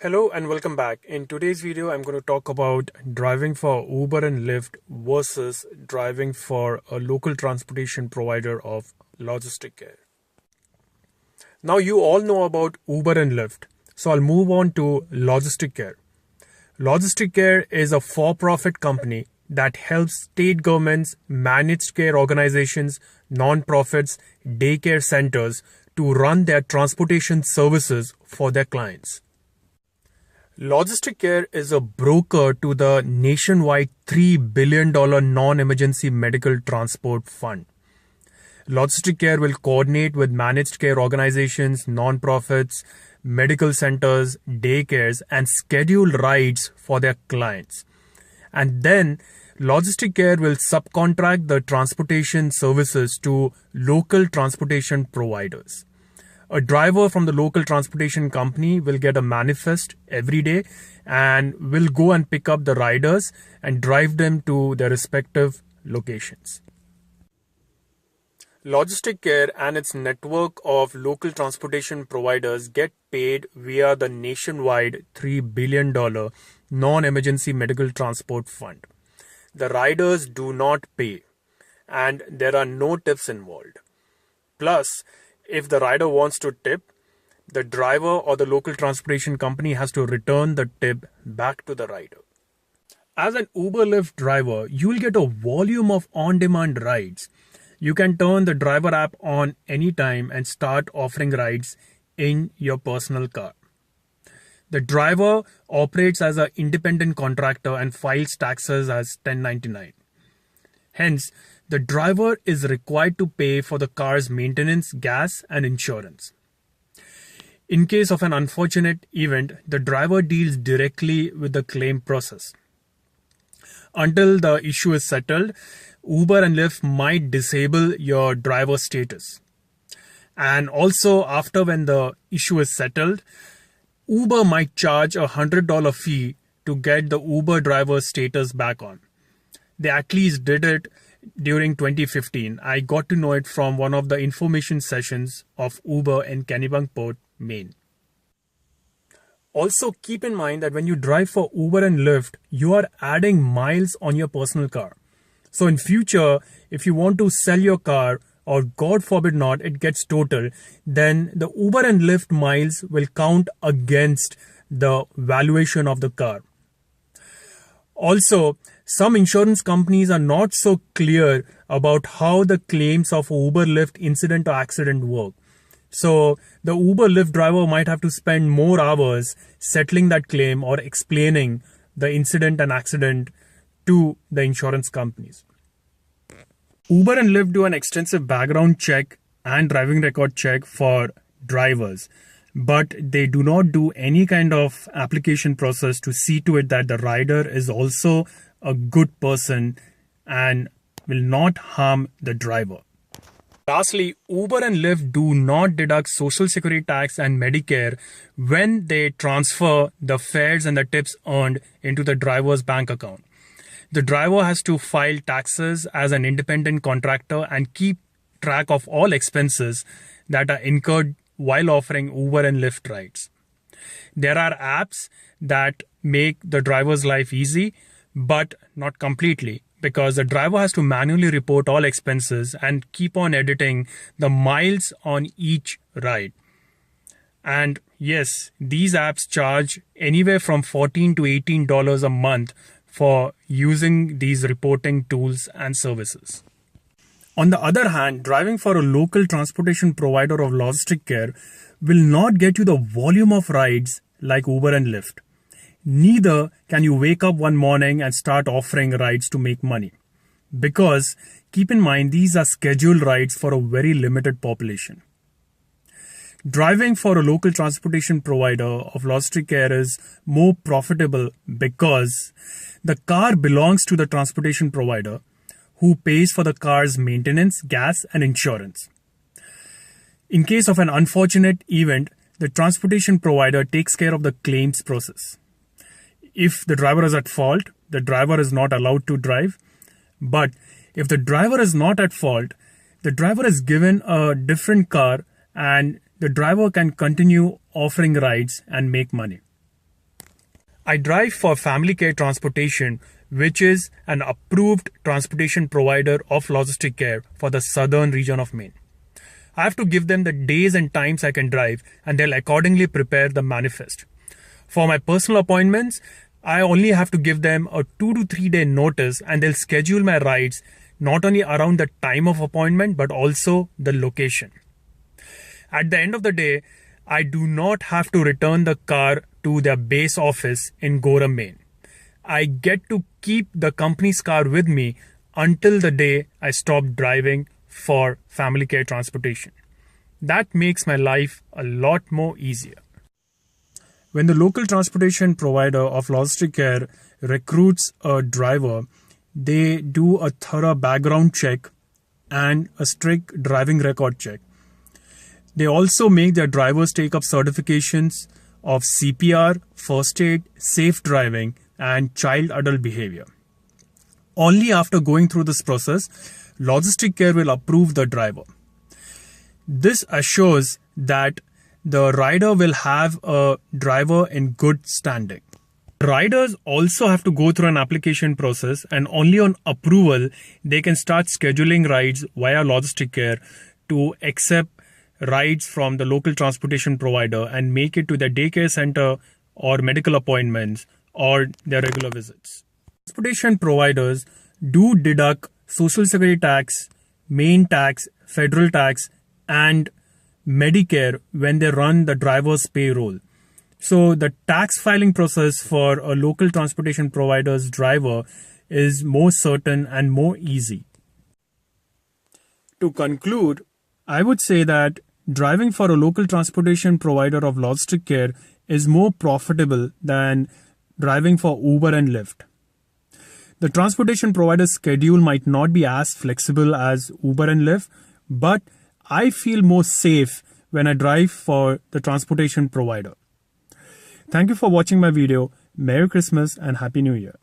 Hello and welcome back. In today's video, I'm going to talk about driving for Uber and Lyft versus driving for a local transportation provider of Logisticare. Now you all know about Uber and Lyft, so I'll move on to Logisticare. Logisticare is a for-profit company that helps state governments, managed care organizations, non-profits, daycare centers to run their transportation services for their clients. Logisticare is a broker to the nationwide $3 billion non-emergency medical transport fund. Logisticare will coordinate with managed care organizations, non-profits, medical centers, daycares, and schedule rides for their clients. And then Logisticare will subcontract the transportation services to local transportation providers. A driver from the local transportation company will get a manifest every day and will go and pick up the riders and drive them to their respective locations. Logisticare and its network of local transportation providers get paid via the nationwide $3 billion non-emergency medical transport fund. The riders do not pay and there are no tips involved. Plus, if the rider wants to tip, the driver or the local transportation company has to return the tip back to the rider. As an Uber Lyft driver, you will get a volume of on-demand rides. You can turn the driver app on anytime and start offering rides in your personal car. The driver operates as an independent contractor and files taxes as 1099. Hence, the driver is required to pay for the car's maintenance, gas, and insurance. In case of an unfortunate event, the driver deals directly with the claim process. Until the issue is settled, Uber and Lyft might disable your driver status. And also, after when the issue is settled, Uber might charge a $100 fee to get the Uber driver status back on. They at least did it during 2015. I got to know it from one of the information sessions of Uber in Kennebunkport, Maine. Also, keep in mind that when you drive for Uber and Lyft, you are adding miles on your personal car. So in future, if you want to sell your car, or God forbid not, it gets totaled, then the Uber and Lyft miles will count against the valuation of the car. Also, some insurance companies are not so clear about how the claims of Uber Lyft incident or accident work. So the Uber Lyft driver might have to spend more hours settling that claim or explaining the incident and accident to the insurance companies. Uber and Lyft do an extensive background check and driving record check for drivers, but they do not do any kind of application process to see to it that the rider is also a good person and will not harm the driver. Lastly, Uber and Lyft do not deduct Social Security tax and Medicare when they transfer the fares and the tips earned into the driver's bank account. The driver has to file taxes as an independent contractor and keep track of all expenses that are incurred while offering Uber and Lyft rides. There are apps that make the driver's life easy, but not completely, because the driver has to manually report all expenses and keep on editing the miles on each ride. And yes, these apps charge anywhere from $14 to $18 a month for using these reporting tools and services. On the other hand, driving for a local transportation provider of Logisticare will not get you the volume of rides like Uber and Lyft. Neither can you wake up one morning and start offering rides to make money. Because, keep in mind, these are scheduled rides for a very limited population. Driving for a local transportation provider of Logisticare is more profitable because the car belongs to the transportation provider who pays for the car's maintenance, gas, and insurance. In case of an unfortunate event, the transportation provider takes care of the claims process. If the driver is at fault, the driver is not allowed to drive. But if the driver is not at fault, the driver is given a different car and the driver can continue offering rides and make money. I drive for Family Care Transportation, which is an approved transportation provider of Logisticare for the southern region of Maine. I have to give them the days and times I can drive, and they'll accordingly prepare the manifest. For my personal appointments, I only have to give them a 2 to 3 day notice, and they'll schedule my rides not only around the time of appointment but also the location. At the end of the day, I do not have to return the car to their base office in Gorham, Maine. I get to keep the company's car with me until the day I stop driving for Family Care Transportation. That makes my life a lot more easier. When the local transportation provider of Logisticare recruits a driver, they do a thorough background check and a strict driving record check. They also make their drivers take up certifications of CPR, first aid, safe driving, and child adult behavior. Only after going through this process, Logisticare will approve the driver. This assures that the rider will have a driver in good standing. Riders also have to go through an application process, and only on approval they can start scheduling rides via Logisticare to accept rides from the local transportation provider and make it to their daycare center or medical appointments or their regular visits. Transportation providers do deduct Social Security tax, Maine tax, federal tax, and Medicare when they run the driver's payroll. So the tax filing process for a local transportation provider's driver is more certain and more easy. To conclude, I would say that driving for a local transportation provider of Logisticare is more profitable than driving for Uber and Lyft. The transportation provider's schedule might not be as flexible as Uber and Lyft, but I feel more safe when I drive for the transportation provider. Thank you for watching my video. Merry Christmas and Happy New Year.